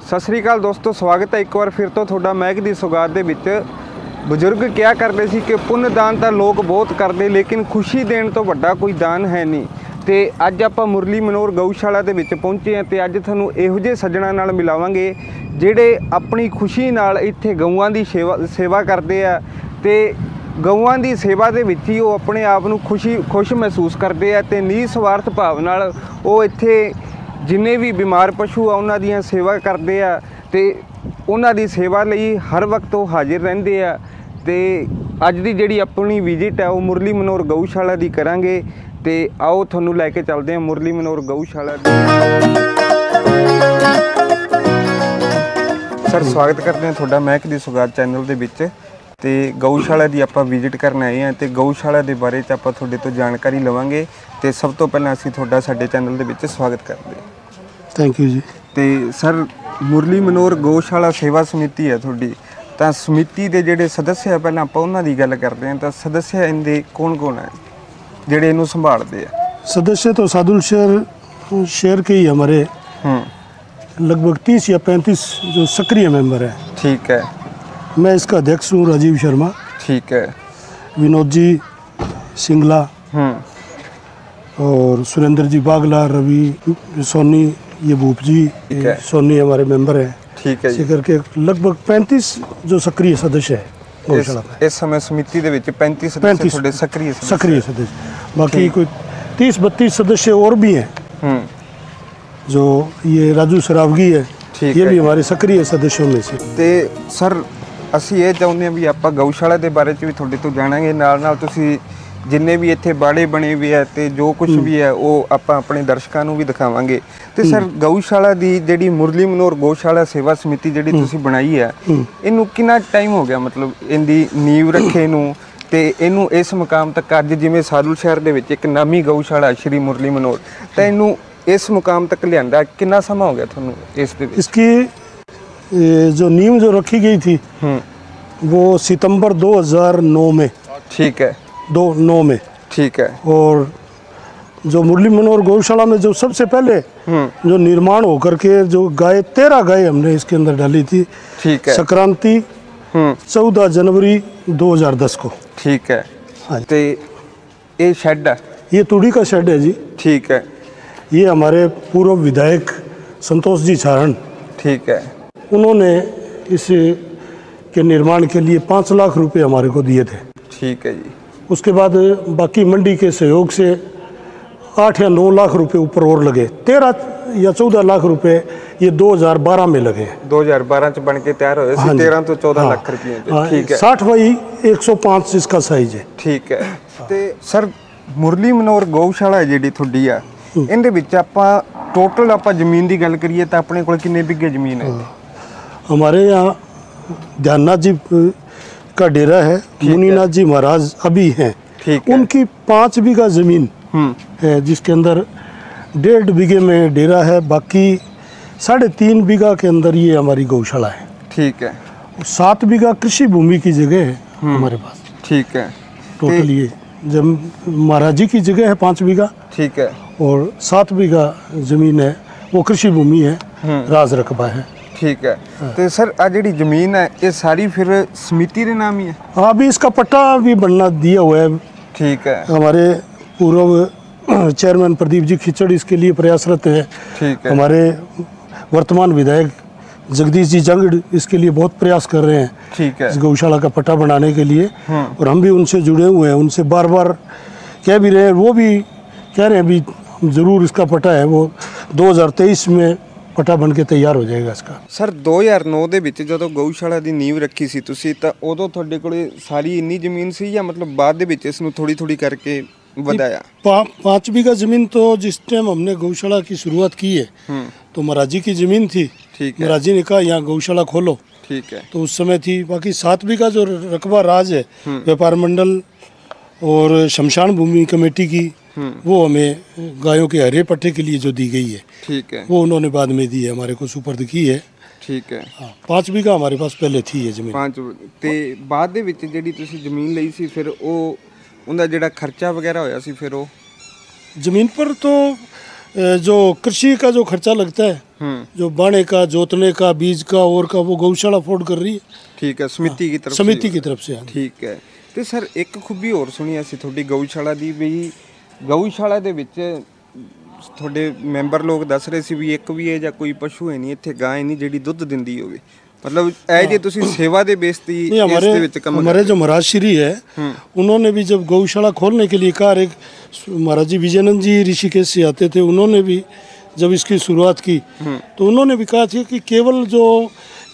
सत श्री अकाल दोस्तों, स्वागत है एक बार फिर तो थोड़ा महक की सौगात दे विच। बजुर्ग क्या करते सी कि पुण्य दान तो लोग बहुत करते, लेकिन खुशी देने तो वड्डा कोई दान है नहीं। तो अज आप मुरली मनोर गऊशाला के विच पहुंचे हैं तो अज थानू इहो जे सज्जणा नाल मिलावांगे जिहड़े अपनी खुशी नाल इत्थे गऊआं दी सेवा करते हैं। तो गऊआं दी सेवा दे विच ही वो अपने आप नू खुश महसूस करते हैं ते निस्वार्थ भाव नाल वो इत्थे जिन्ने भी बीमार पशु आ उन्हां दी सेवा करते हैं ते उन्हां दी सेवा लई हर वक्त वो हाजिर रहिंदे आ। ते अज दी जिहड़ी अपनी विजिट है वो मुरली मनोर गऊशाला दी करांगे। ते आओ तुहानू लैके चलते हैं मुरली मनोर गऊशाला। सर स्वागत करते हैं थोड़ा महक दी सौगात चैनल दे विच। ते गऊशाला दी आपां विजिट करन आए हैं ते गऊशाला दे बारे च आपां तुहाडे तो जानकारी लवांगे। ते सब तो पहलां असीं तुहाडा साडे चैनल दे विच स्वागत करदे हां। थैंक यू जी। ते सर मुरली मनोर गऊशाला सेवा समिति है तुहाडी, तां समिति दे जिहड़े सदस्य है पहलां आपां उन्हां दी गल करदे हां। तां सदस्य इहदे कौन है जिहड़े इहनूं संभालदे आ? सदस्य तो सादुल शहर के ही हमारे लगभग 30 या 35 जो सक्रिय मेंबर है। ठीक है। मैं इसका अध्यक्ष हूँ राजीव शर्मा। ठीक है। विनोद जी सिंगला और सुरेंद्र जी बागला, रवि सोनी, ये भूप जी सोनी हमारे मेंबर हैं। ठीक है। इसी करके लगभग 35 जो सक्रिय सदस्य है गौशाला में। इस समय समिति दे विच 35 सदस्य थोड़े सक्रिय सदस्य, बाकी कोई 30-32 सदस्य और भी हैं। जो ये राजू सरावगी है, ये भी हमारे सक्रिय सदस्यों में से। ते सर ਅਸੀਂ ਇਹ ਚਾਹੁੰਦੇ ਹਾਂ ਵੀ ਆਪਾਂ ਗਊਸ਼ਾਲਾ ਦੇ ਬਾਰੇ 'ਚ ਵੀ ਤੁਹਾਡੇ ਤੋਂ ਜਾਣਾਂਗੇ, ਨਾਲ ਤੁਸੀਂ ਜਿੰਨੇ ਵੀ ਇੱਥੇ ਬਾੜੇ ਬਣੇ ਵੀ ਹੈ ਤੇ ਜੋ ਕੁਝ ਵੀ ਹੈ ਉਹ ਆਪਾਂ ਆਪਣੇ ਦਰਸ਼ਕਾਂ ਨੂੰ ਵੀ ਦਿਖਾਵਾਂਗੇ। ਤੇ ਸਰ ਗਊਸ਼ਾਲਾ ਦੀ ਜਿਹੜੀ ਮੁਰਲੀ ਮਨੋਰ ਗਊਸ਼ਾਲਾ ਸੇਵਾ ਸਮਿਤੀ ਜਿਹੜੀ ਤੁਸੀਂ ਬਣਾਈ ਹੈ, ਇਹਨੂੰ ਕਿੰਨਾ ਟਾਈਮ ਹੋ ਗਿਆ, ਮਤਲਬ ਇਹਦੀ ਨੀਂਵ ਰੱਖੇ ਨੂੰ ਤੇ ਇਹਨੂੰ ਇਸ ਮੁਕਾਮ ਤੱਕ ਅੱਜ ਜਿਵੇਂ ਸਾਦੁਲ ਸ਼ਹਿਰ ਦੇ ਵਿੱਚ ਇੱਕ ਨਾਮੀ ਗਊਸ਼ਾਲਾ ਸ਼੍ਰੀ ਮੁਰਲੀ ਮਨੋਰ, ਤਾਂ ਇਹਨੂੰ ਇਸ ਮੁਕਾਮ ਤੱਕ ਲਿਆਂਦਾ ਕਿੰਨਾ ਸਮਾਂ ਹੋ ਗਿਆ ਤੁਹਾਨੂੰ ਇਸ ਦੇ ਵਿੱਚ? इसकी जो नींव जो रखी गई थी वो सितंबर 2009 में। ठीक है। 2009 में। ठीक है। और जो मुरली मनोर गौशाला में जो सबसे पहले जो निर्माण होकर के जो गाय 13 गाय हमने इसके अंदर डाली थी। ठीक है। संक्रांति 14 जनवरी 2010 को। ठीक है। हाँ। तो ये शेड है, ये तूड़ी का शेड है जी। ठीक है। ये हमारे पूर्व विधायक संतोष जी छारण, ठीक है, उन्होंने इस के निर्माण के लिए 5 लाख रुपए हमारे को दिए थे। ठीक है जी। उसके बाद बाकी मंडी के सहयोग से 8 या 9 लाख रुपए ऊपर और लगे। 13 या 14 लाख रुपए ये 2012 में लगे। 2012 च बन के तैयार हुए। हाँ 13 तो 14 लाख रुपए। ठीक है। 60 बाई 105 इसका साइज है। ठीक है। ते सर मुरली मनोर गौशाला जिहड़ी तुहाडी आ, इहदे विच आपां टोटल आपां जमीन की गल करिए तो अपने कोल किन्ने बिघे जमीन है? हमारे यहाँ ध्याननाथ जी का डेरा है, मुनीनाथ जी महाराज अभी हैं। ठीक है। उनकी 5 बीघा जमीन है जिसके अंदर 1.5 बीघे में डेरा है, बाकी 3.5 बीघा के अंदर ये हमारी गौशाला है। ठीक है। 7 बीघा कृषि भूमि की जगह है हमारे पास। ठीक है। टोटल ये जब महाराज जी की जगह है 5 बीघा। ठीक है। और 7 बीघा जमीन है वो कृषि भूमि है, राज रकबा है। ठीक है। तो सर आ जी जमीन है ये सारी फिर समिति के नाम ही है? हाँ, अभी इसका पट्टा भी बनना दिया हुआ है। ठीक है। हमारे पूर्व चेयरमैन प्रदीप जी खिचड़ इसके लिए प्रयासरत है। ठीक है। हमारे वर्तमान विधायक जगदीश जी जंगड़ इसके लिए बहुत प्रयास कर रहे हैं। ठीक है। इस गौशाला का पट्टा बनाने के लिए, और हम भी उनसे जुड़े हुए हैं, उनसे बार बार कह भी रहे हैं, वो भी कह रहे हैं अभी ज़रूर इसका पट्टा है वो 2023 में पट्टा बन के तैयार हो जाएगा इसका। सर 2009 ਦੇ ਵਿੱਚ ਜਦੋਂ ਗਊਸ਼ਾਲਾ ਦੀ ਨੀਂव ਰੱਖੀ ਸੀ ਤੁਸੀਂ, ਤਾਂ ਉਦੋਂ ਤੁਹਾਡੇ ਕੋਲੇ ਸਾਰੀ ਇੰਨੀ ਜ਼ਮੀਨ ਸੀ ਜਾਂ मतलब बाद ਦੇ ਵਿੱਚ ਇਸ ਨੂੰ थोड़ी करके बढ़ाया? 5 बीघा ज़मीन तो जिस टाइम हमने गौशाला की शुरुआत की है तो महाराज जी की ज़मीन थी। ठीक है। महाराज जी ने कहा यहाँ गौशाला खोलो। ठीक है। तो उस समय थी। बाकी 7 बीघा जो रकबा राज है व्यापार मंडल और शमशान भूमि कमेटी की, वो हमें गायों के हरे पट्टे के लिए जो दी गई है। ठीक है। वो उन्होंने बाद में दी है, हमारे को सुपर्द की है। ठीक है। हाँ, 5 बीघा हमारे पास पहले थी ये जमीन। 5 ते बाद दे विच जेडी तुसी जमीन लई सी, फिर ओ उनदा जेड़ा खर्चा वगैरह होया सी, फिर ओ जमीन पर तो जो कृषि का जो खर्चा लगता है, जो बाणे का, जोतने का, बीज का और का, वो गौशाला अफोर्ड कर रही है। ठीक है, समिति की तरफ समिति की तरफ से। ठीक है। ਤੇ ਸਰ ਇੱਕ ਖੂਬੀ ਹੋਰ ਸੁਣੀ ਅਸੀਂ ਤੁਹਾਡੀ ਗਊਸ਼ਾਲਾ ਦੀ ਵੀ ਗਊਸ਼ਾਲਾ ਦੇ ਵਿੱਚ ਤੁਹਾਡੇ ਮੈਂਬਰ ਲੋਕ ਦੱਸ ਰਹੇ ਸੀ ਵੀ ਇੱਕ ਵੀ ਇਹ ਜਾਂ ਕੋਈ ਪਸ਼ੂ ਹੈ ਨਹੀਂ ਇੱਥੇ ਗਾਂ ਨਹੀਂ ਜਿਹੜੀ ਦੁੱਧ ਦਿੰਦੀ ਹੋਵੇ, मतलब ऐसे तुसी सेवा दे बेस दी हमारे जो महाराज श्री है उन्होंने भी जब गौशाला खोलने के लिए कहा, एक महाराज जी विजयानंद जी ऋषिकेश से आते थे, उन्होंने भी जब इसकी शुरुआत की तो उन्होंने भी कहा था कि केवल जो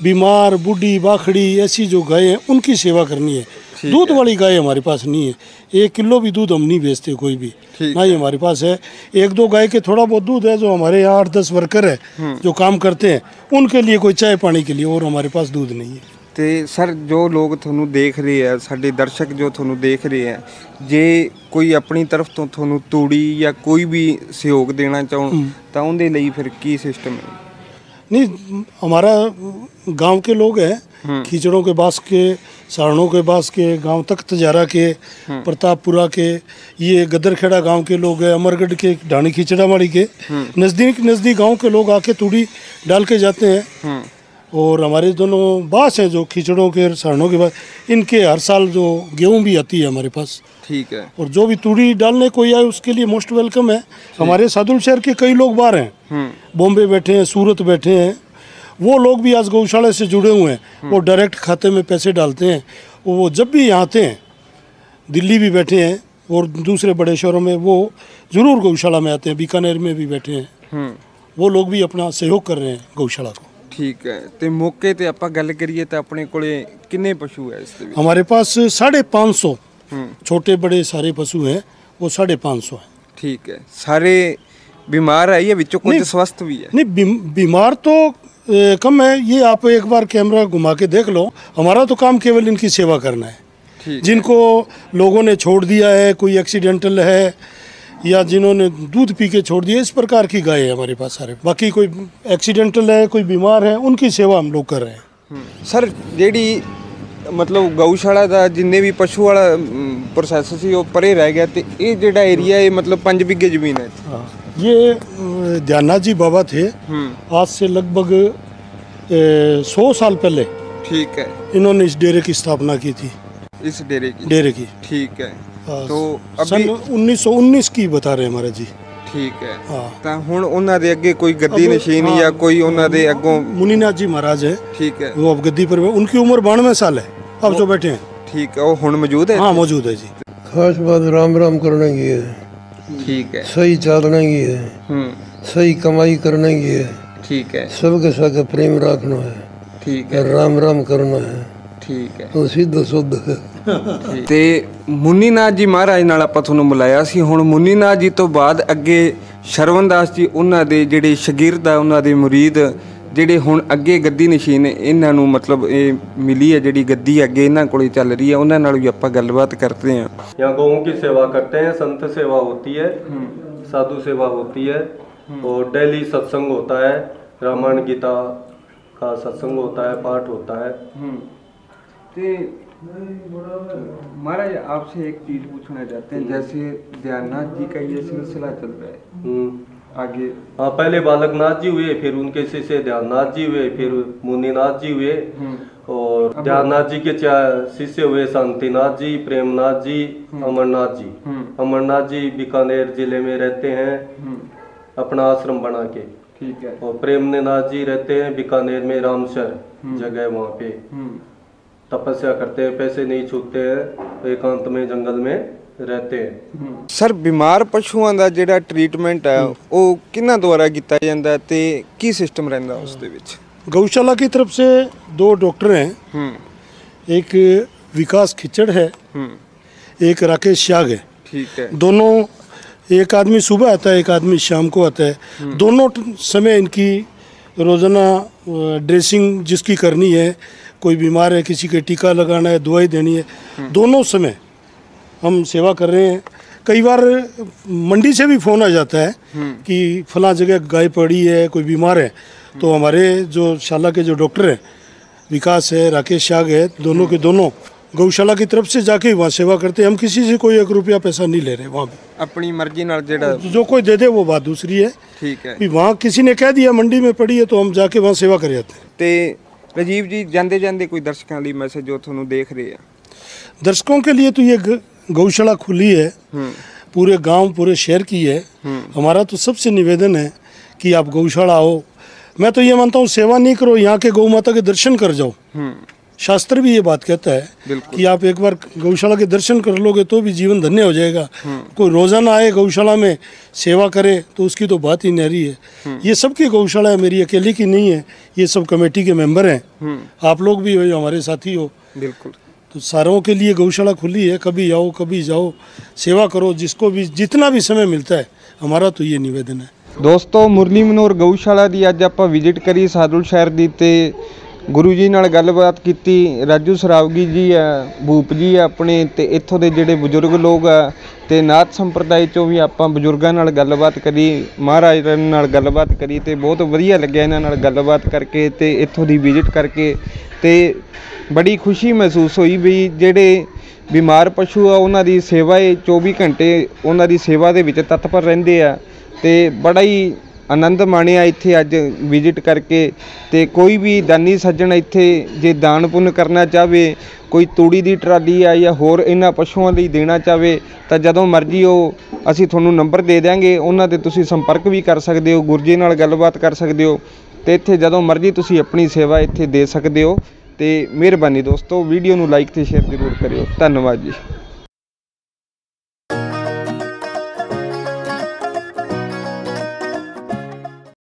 बीमार बूढ़ी बाखड़ी ऐसी जो गाय हैं उनकी सेवा करनी है। दूध वाली गाय हमारे पास नहीं है, 1 किलो भी दूध हम नहीं बेचते कोई भी, ना ही हमारे पास है। 1-2 गाय के थोड़ा बहुत दूध है, जो हमारे यहाँ 8-10 वर्कर है जो काम करते हैं उनके लिए कोई चाय पानी के लिए, और हमारे पास दूध नहीं है। ਤੇ ਸਰ ਜੋ ਲੋਕ ਤੁਹਾਨੂੰ ਦੇਖ ਰਹੇ ਆ, ਸਾਡੇ ਦਰਸ਼ਕ ਜੋ ਤੁਹਾਨੂੰ ਦੇਖ ਰਹੇ ਆ, ਜੇ ਕੋਈ ਆਪਣੀ ਤਰਫ ਤੋਂ ਤੁਹਾਨੂੰ ਤੂੜੀ ਜਾਂ ਕੋਈ ਵੀ ਸਹਿਯੋਗ ਦੇਣਾ ਚਾਹਣ ਤਾਂ ਉਹਦੇ ਲਈ ਫਿਰ ਕੀ ਸਿਸਟਮ ਹੈ? नहीं, हमारा गांव के लोग हैं, खींचड़ों के बास के, सारणों के बास के, गांव तक तजारा के, प्रतापपुरा के, ये गदरखेड़ा गांव के लोग हैं, अमरगढ़ के, ढाणी खींचड़ामाड़ी के, नज़दीक गांव के लोग आके तूड़ी डाल के जाते हैं। और हमारे दोनों बास हैं जो खींचड़ों के, सारणों के बास, इनके हर साल जो गेहूँ भी आती है हमारे पास। ठीक है। और जो भी तूड़ी डालने कोई आए उसके लिए मोस्ट वेलकम है। हमारे सादुल शहर के कई लोग बाहर हैं, बॉम्बे बैठे हैं, सूरत बैठे हैं, वो लोग भी आज गौशाला से जुड़े हुए हैं, वो डायरेक्ट खाते में पैसे डालते हैं। वो जब भी यहाँ आते हैं, दिल्ली भी बैठे हैं और दूसरे बड़े शहरों में, वो ज़रूर गौशाला में आते हैं, बीकानेर में भी बैठे हैं, वो लोग भी अपना सहयोग कर रहे हैं गौशाला को। ठीक है। तो मौके ते आपां गल करिए तो अपने कोले कितने पशु है इस दे विच? हमारे पास 550 छोटे बड़े सारे पशु हैं, वो 550 है। ठीक है। सारे बीमार है या विचों कुछ स्वस्थ भी है? नहीं, बीमार तो कम है। ये आप एक बार कैमरा घुमा के देख लो, हमारा तो काम केवल इनकी सेवा करना है। जिनको लोगों ने छोड़ दिया है, कोई एक्सीडेंटल है या जिन्होंने दूध पी के छोड़ दिया, इस प्रकार की गाय है हमारे पास सारे। बाकी कोई एक्सीडेंटल है, कोई बीमार है, उनकी सेवा हम लोग कर रहे हैं। सर जेडी मतलब गौशाला का जिन्ने भी पशु वाला प्रोसैस सी वो परे रह गया, तो ये जेड़ा एरिया है मतलब 5 बीघे जमीन है। हाँ, ये ध्यानाथ जी बाबा थे, आज से लगभग 100 साल पहले। ठीक है। इन्होंने इस डेरे की स्थापना की थी। इस डेरे की। ठीक है। तो सन 1919 की बता रहे हमारे जी। ठीक है। ਤਾਂ ਹੁਣ ਉਹਨਾਂ ਦੇ ਅੱਗੇ ਕੋਈ ਗੱਦੀ ਨਸ਼ੀਨ ਜਾਂ ਕੋਈ ਉਹਨਾਂ ਦੇ ਅੱਗੋਂ मुनिनाथ जी महाराज है। ठीक है। वो अब गद्दी पर, उनकी उम्र 92 साल है अब जो बैठे हैं। ठीक है। वो हुण मौजूद है? हाँ मौजूद है जी। खास बात राम राम करने की है। ठीक है। सही चलने की है, सही कमाई करने की है। ठीक है। सबके साथ प्रेम रखना है। ठीक है। राम राम करना है। ठीक है। तो सिद्ध शुद्ध है। ਤੇ ਮੁਨੀਨਾਥ ਜੀ ਮਹਾਰਾਜ ਨਾਲ ਆਪਾਂ ਤੁਹਾਨੂੰ ਮਿਲਾਇਆ ਸੀ। ਹੁਣ ਮੁਨੀਨਾਥ ਜੀ ਤੋਂ ਬਾਅਦ ਅੱਗੇ ਸ਼ਰਵਨਦਾਸ ਜੀ, ਉਹਨਾਂ ਦੇ ਜਿਹੜੇ ਸ਼ਾਗਿਰਦ ਆ, ਉਹਨਾਂ ਦੇ ਮੁਰੀਦ ਜਿਹੜੇ ਹੁਣ ਅੱਗੇ ਗੱਦੀ ਨਸ਼ੀਨ ਇਹਨਾਂ ਨੂੰ ਮਤਲਬ ਇਹ ਮਿਲੀ ਹੈ ਜਿਹੜੀ ਗੱਦੀ ਅੱਗੇ ਇਹਨਾਂ ਕੋਲੇ ਚੱਲ ਰਹੀ ਹੈ, ਉਹਨਾਂ ਨਾਲ ਵੀ ਆਪਾਂ ਗੱਲਬਾਤ ਕਰਦੇ ਹਾਂ। यहाँ गौों की सेवा करते हैं, संत सेवा होती है, साधु सेवा होती है, और डेली सत्संग होता है, रामायण गीता का सत्संग होता है, पाठ होता है। महाराज आपसे एक चीज पूछना चाहते हैं, जैसे ध्याननाथ जी का ये सिलसिला चल रहा है आगे। हाँ, पहले बालकनाथ जी हुए, फिर उनके शिष्य ध्याननाथ जी हुए, फिर मुनिनाथ जी हुए, और ध्याननाथ जी के शिष्य हुए शांतिनाथ जी, प्रेमनाथ जी, अमरनाथ जी। अमरनाथ जी बीकानेर जिले में रहते हैं अपना आश्रम बना के। ठीक है। और प्रेमनाथ जी रहते हैं बीकानेर में रामसर जगह, वहाँ पे तपस्या करते हैं, पैसे नहीं छूटते हैं, एकांत में जंगल में रहते हैं। सर बीमार पशुओं का ਜਿਹੜਾ ट्रीटमेंट है वो किन्ना द्वारा किया जाता है ते की सिस्टम रहता उस दे विच? गौशाला की तरफ से 2 डॉक्टर हैं, एक विकास खिचड़ है, एक राकेश शाग है। ठीक है। दोनों, एक आदमी सुबह आता है, एक आदमी शाम को आता है। दोनों समय इनकी रोज़ाना ड्रेसिंग जिसकी करनी है, कोई बीमार है, किसी के टीका लगाना है, दवाई देनी है, दोनों समय हम सेवा कर रहे हैं। कई बार मंडी से भी फ़ोन आ जाता है कि फलां जगह गाय पड़ी है, कोई बीमार है, तो हमारे जो शाला के जो डॉक्टर हैं, विकास है, राकेश शाग है, दोनों के दोनों गौशाला की तरफ से जाके वहाँ सेवा करते हैं। हम किसी से कोई 1 रुपया पैसा नहीं ले रहे वहाँ पे। अपनी मर्जी ਨਾਲ ਜਿਹੜਾ जो कोई दे दे वो बात दूसरी है। ठीक है। भी वहाँ किसी ने कह दिया मंडी में पड़ी है तो हम जाके वहाँ सेवा कर जाते हैं। ਤੇ ਰਾਜੀਵ ਜੀ ਜਾਂਦੇ ਜਾਂਦੇ ਕੋਈ ਦਰਸ਼ਕਾਂ ਲਈ ਮੈਸੇਜ ਜੋ ਤੁਹਾਨੂੰ ਦੇਖ ਰਹੇ ਆ? दर्शकों के लिए तो ये गौशाला खुली है, पूरे गांव पूरे शहर की है। हमारा तो सबसे निवेदन है कि आप गौशाला आओ। मैं तो ये मानता हूँ सेवा नहीं करो, यहाँ के गौ माता के दर्शन कर जाओ। शास्त्र भी ये बात कहता है कि आप एक बार गौशाला के दर्शन कर लोगे तो भी जीवन धन्य हो जाएगा। कोई रोजाना आए गौशाला में सेवा करे तो उसकी तो बात ही न्यारी है। ये सबकी गौशाला है, मेरी अकेले की नहीं है। ये सब कमेटी के मेंबर हैं, आप लोग भी हमारे साथी हो। बिल्कुल। तो सारों के लिए गौशाला खुली है, कभी आओ कभी जाओ, सेवा करो, जिसको भी जितना भी समय मिलता है। हमारा तो ये निवेदन है। ਦੋਸਤੋ ਮੁਰਲੀ ਮਨੋਰ ਗਊਸ਼ਾਲਾ ਦੀ ਅੱਜ ਆਪਾਂ ਵਿਜ਼ਿਟ ਕਰੀ ਸਾਦੁਲ ਸ਼ਹਿਰ ਦੀ ਤੇ ਗੁਰੂ ਜੀ ਨਾਲ ਗੱਲਬਾਤ ਕੀਤੀ। ਰਾਜੂ ਸਰਾਵਗੀ ਜੀ ਆ, ਭੂਪ ਜੀ ਆ ਆਪਣੇ, ਤੇ ਇੱਥੋਂ ਦੇ ਜਿਹੜੇ ਬਜ਼ੁਰਗ ਲੋਕ ਆ ਤੇ ਨਾਥ ਸੰਪਰਦਾਇ ਚੋਂ ਵੀ ਆਪਾਂ ਬਜ਼ੁਰਗਾਂ ਨਾਲ ਗੱਲਬਾਤ ਕਰੀ, ਮਹਾਰਾਜ ਨਾਲ ਗੱਲਬਾਤ ਕਰੀ ਤੇ ਬਹੁਤ ਵਧੀਆ ਲੱਗਿਆ ਇਹਨਾਂ ਨਾਲ ਗੱਲਬਾਤ ਕਰਕੇ ਤੇ ਇੱਥੋਂ ਦੀ ਵਿਜ਼ਿਟ ਕਰਕੇ। ਤੇ ਬੜੀ ਖੁਸ਼ੀ ਮਹਿਸੂਸ ਹੋਈ ਵੀ ਜਿਹੜੇ ਬਿਮਾਰ ਪਸ਼ੂ ਆ ਉਹਨਾਂ ਦੀ ਸੇਵਾ 24 ਘੰਟੇ ਉਹਨਾਂ ਦੀ ਸੇਵਾ ਦੇ ਵਿੱਚ ਤਤਪਰ ਰਹਿੰਦੇ ਆ ਤੇ ਬੜਾ ਹੀ ਆਨੰਦ ਮਾਣਿਆ ਇੱਥੇ ਅੱਜ ਵਿਜ਼ਿਟ ਕਰਕੇ। ਤੇ ਕੋਈ ਵੀ ਦਾਨੀ ਸੱਜਣ ਇੱਥੇ ਜੇ ਦਾਨ ਪੁੰਨ ਕਰਨਾ ਚਾਹਵੇ, ਕੋਈ ਤੂੜੀ ਦੀ ਟਰਾਲੀ ਆ ਜਾਂ ਹੋਰ ਇਹਨਾਂ ਪਸ਼ੂਆਂ ਲਈ ਦੇਣਾ ਚਾਹਵੇ ਤਾਂ ਜਦੋਂ ਮਰਜ਼ੀ ਉਹ ਅਸੀਂ ਤੁਹਾਨੂੰ ਨੰਬਰ ਦੇ ਦਿਆਂਗੇ, ਉਹਨਾਂ 'ਤੇ ਤੁਸੀਂ ਸੰਪਰਕ ਵੀ ਕਰ ਸਕਦੇ ਹੋ, ਗੁਰੂ ਜੀ ਨਾਲ ਗੱਲਬਾਤ ਕਰ ਸਕਦੇ ਹੋ ਤੇ ਇੱਥੇ ਜਦੋਂ ਮਰਜ਼ੀ ਤੁਸੀਂ ਆਪਣੀ ਸੇਵਾ ਇੱਥੇ ਦੇ ਸਕਦੇ ਹੋ। ਤੇ ਮਿਹਰਬਾਨੀ ਦੋਸਤੋ, ਵੀਡੀਓ ਨੂੰ ਲਾਈਕ ਤੇ ਸ਼ੇਅਰ ਜ਼ਰੂਰ ਕਰਿਓ। ਧੰਨਵਾਦ ਜੀ।